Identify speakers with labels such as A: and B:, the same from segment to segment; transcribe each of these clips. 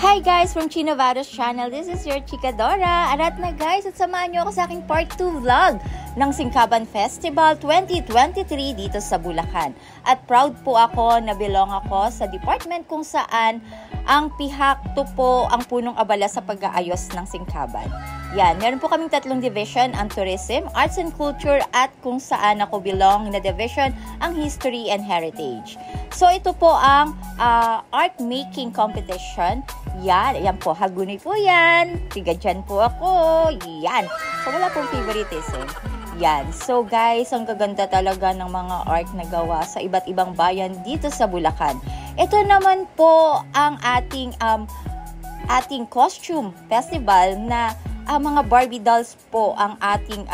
A: Hi guys from Chino Vados Channel, this is your Chika Dora. Arat na guys at samahan nyo ako sa aking part 2 vlog ng Singkaban Festival 2023 dito sa Bulacan. At proud po ako na belong ako sa department kung saan ang pihakto po ang punong abala sa pag-aayos ng Singkaban. Yan, meron po kaming tatlong division, ang tourism, arts and culture, at kung saan ako belong na division, ang history and heritage. So ito po ang art making competition. Yan po, Hagonoy po yan. Tiga dyan po ako. Yan. So wala pong favoritism. Yan. So guys, ang gaganda talaga ng mga art na gawa sa iba't ibang bayan dito sa Bulacan. Ito naman po ang ating costume festival na mga Barbie dolls po ang ating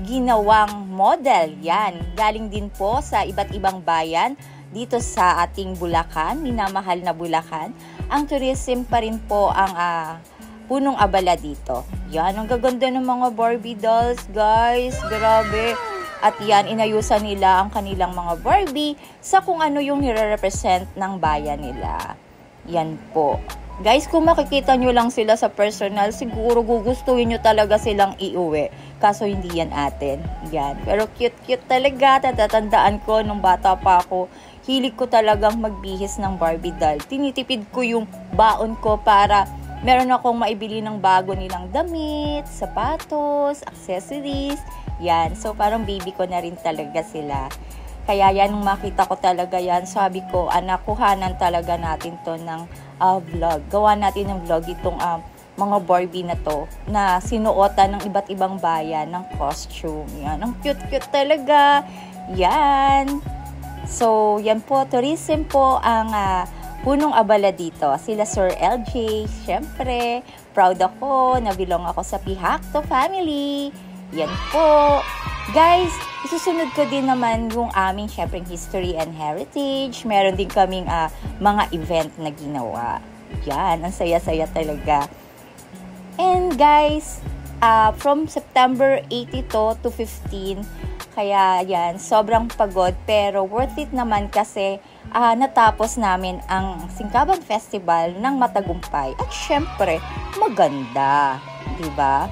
A: ginawang model. Yan. Galing din po sa iba't ibang bayan dito sa ating Bulacan, minamahal na Bulacan. Ang tourism pa rin po ang punong abala dito. Yan, ang gaganda ng mga Barbie dolls, guys. Grabe. At yan, inayusan nila ang kanilang mga Barbie sa kung ano yung nire-represent ng bayan nila. Yan po. Guys, kung makikita nyo lang sila sa personal, siguro gugustuhin nyo talaga silang iuwi. Kaso hindi yan atin. Yan. Pero cute-cute talaga. Tatatandaan ko nung bata pa ako, hilig ko talagang magbihis ng Barbie doll. Tinitipid ko yung baon ko para meron akong maibili ng bago nilang damit, sapatos, accessories. Yan. So, parang baby ko na rin talaga sila. Kaya yan, nung makita ko talaga yan, sabi ko, anak, kuhanan talaga natin to ng vlog. Gawa natin ng vlog itong mga Barbie na to na sinuotan ng iba't ibang bayan ng costume. Yan. Ang cute-cute talaga. Yan. So, yan po. Tourism po ang punong abala dito. Sila Sir LJ. Siyempre, proud ako na belong ako sa Pihakto family. Yan po. Guys, isusunod ko din naman yung aming syempre history and heritage. Meron din kaming mga event na ginawa. Yan, ang saya-saya talaga. And guys, from September 82 to 15, kaya yan, sobrang pagod pero worth it naman kasi natapos namin ang Singkaban Festival ng matagumpay. At syempre, maganda. Diba?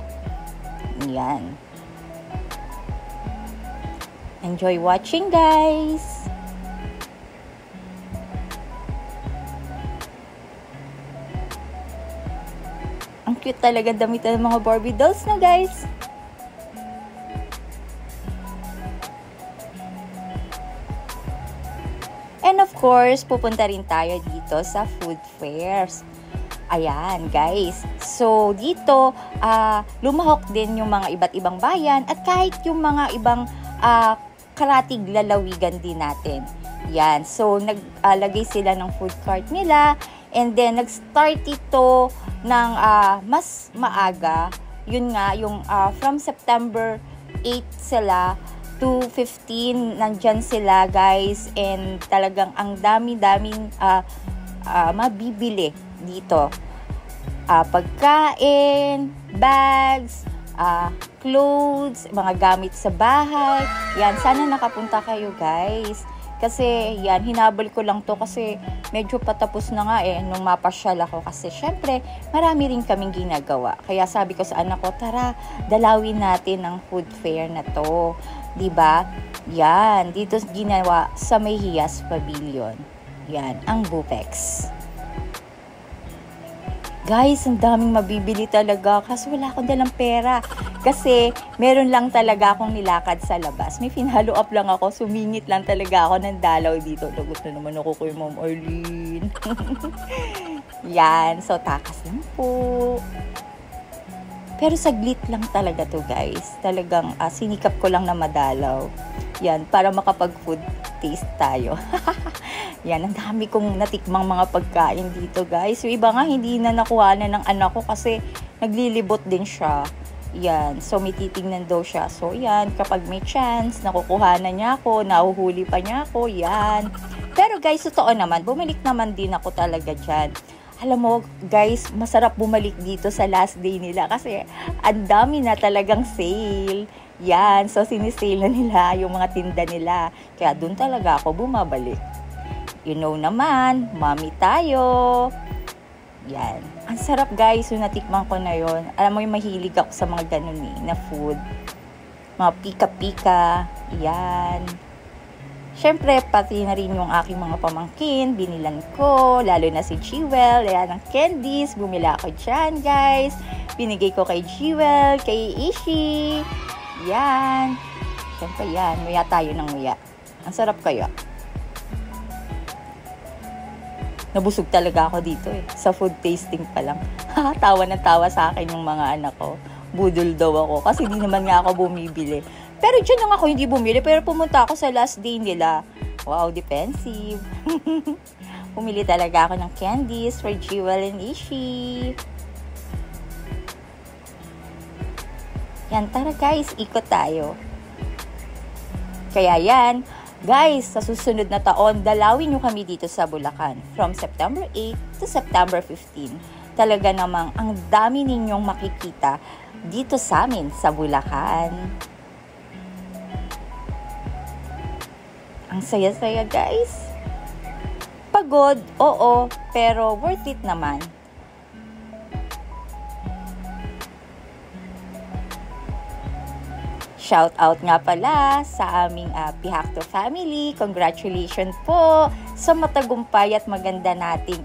A: Yan. Enjoy watching, guys! Ang cute talaga damitan ng mga Barbie dolls na, guys! And of course, pupunta rin tayo dito sa food fairs. Ayan, guys. So, dito, lumahok din yung mga iba't ibang bayan at kahit yung mga ibang karatig lalawigan din natin. Yan. So, naglagay sila ng food cart nila and then nag-start ito ng mas maaga. Yun nga, yung from September 8 sila to 15, nandyan sila, guys. And talagang ang dami-daming mabibili dito. Pagkain, bags, clothes, mga gamit sa bahay. Yan, sana nakapunta kayo, guys. Kasi, yan, hinabol ko lang to kasi medyo patapos na nga nung mapasyal ako. Kasi, syempre, marami rin kaming ginagawa. Kaya sabi ko sa anak ko, tara, dalawin natin ang food fair na to. Diba? Yan, dito ginawa sa May Hiyas Pavilion. Yan, ang Bupex. Guys, ang daming mabibili talaga kasi wala akong dalang pera. Kasi meron lang talaga akong nilakad sa labas. May finalo up lang ako, sumingit lang talaga ako ng dalaw dito. Tagot na naman ako kay Ma'am Arlene. Yan, so takas lang po. Pero saglit lang talaga to, guys. Talagang sinikap ko lang na madalaw. Yan, para makapag-food taste tayo. Yan, ang dami kong natikmang mga pagkain dito, guys. Yung iba nga, hindi na nakuha na ng anak ko kasi naglilibot din siya. Yan, so may titingnan daw siya. So, yan, kapag may chance, nakukuha na niya ako, nahuhuli pa niya ako, yan. Pero guys, totoo naman, bumalik naman din ako talaga dyan. Alam mo, guys, masarap bumalik dito sa last day nila kasi ang dami na talagang sale. Yan, so sinisale na nila yung mga tinda nila. Kaya doon talaga ako bumabalik. You know naman, mommy tayo. Yan. Ang sarap guys, yung natikman ko na yon. Alam mo yung mahilig ako sa mga ganun na food. Mga pika-pika. Yan. Siyempre, pati na rin yung aking mga pamangkin. Binilan ko. Lalo na si Jewel. Ayan, ng candies. Bumila ako dyan guys. Binigay ko kay Jewel, kay Ishi. Yan. Siyempre yan. Muya tayo ng muya. Ang sarap kaya. Nabusog talaga ako dito sa food tasting pa lang. Tawa na tawa sa akin yung mga anak ko. Budol daw ako kasi di naman nga ako bumibili. Pero dyan lang ako hindi bumili, pero pumunta ako sa last day nila. Wow, defensive. Pumili talaga ako ng candies for Jewel and Ishi. Yan, tara guys, ikot tayo. Kaya yan, guys, sa susunod na taon, dalawin nyo kami dito sa Bulacan from September 8 to September 15. Talaga namang ang dami ninyong makikita dito sa amin sa Bulacan. Ang saya-saya guys. Pagod, oo, pero worth it naman. Shout out nga pala sa aming Pihacto family. Congratulations po sa matagumpay at maganda nating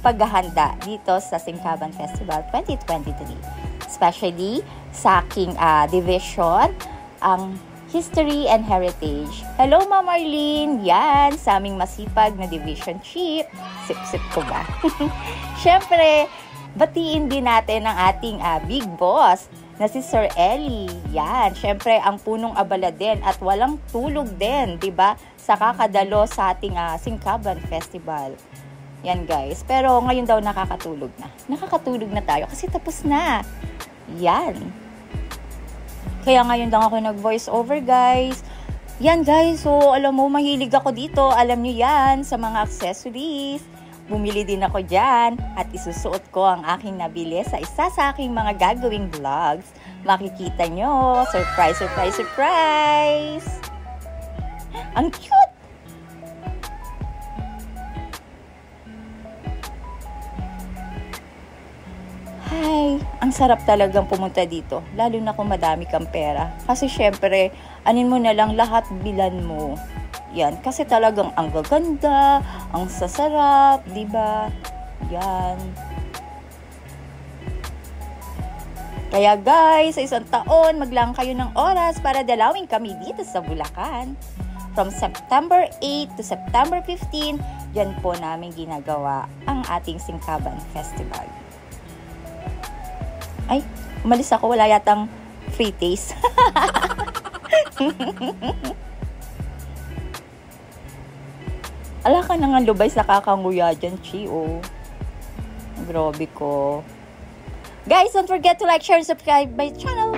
A: paghahanda dito sa Singkaban Festival 2023. Especially sa aking division, ang History and Heritage. Hello, Ma'am Arlene! Yan, sa aming masipag na division chief. Sip-sip ko ba? Siyempre, batiin din natin ang ating big boss na si Sir Eli. Yan, syempre ang punong abala din at walang tulog din, 'di ba? Sa kakadalo sa ating Singkaban Festival. Yan guys, pero ngayon daw nakakatulog na. Nakakatulog na tayo kasi tapos na. Yan. Kaya ngayon lang ako nag-voice over guys. Yan guys, so alam mo mahilig ako dito, alam niyo yan sa mga accessories. Bumili din ako dyan at isusuot ko ang aking nabili sa isa sa aking mga gagawing vlogs. Makikita nyo. Surprise, surprise, surprise! Ang cute! Hi! Ang sarap talagang pumunta dito. Lalo na kung madami kang pera. Kasi syempre, anin mo na lang lahat bilan mo. Yan, kasi talagang ang gaganda, ang sasarap, di ba? Yan. Kaya guys, sa isang taon, maglaan kayo ng oras para dalawin kami dito sa Bulacan. From September 8 to September 15, yan po namin ginagawa ang ating Singkaban Festival. Ay, umalis ako, wala yatang free taste. Ala ka na nga lubay sa kakanguya dyan, Chi, oh. Grabe ko. Guys, don't forget to like, share, and subscribe my channel.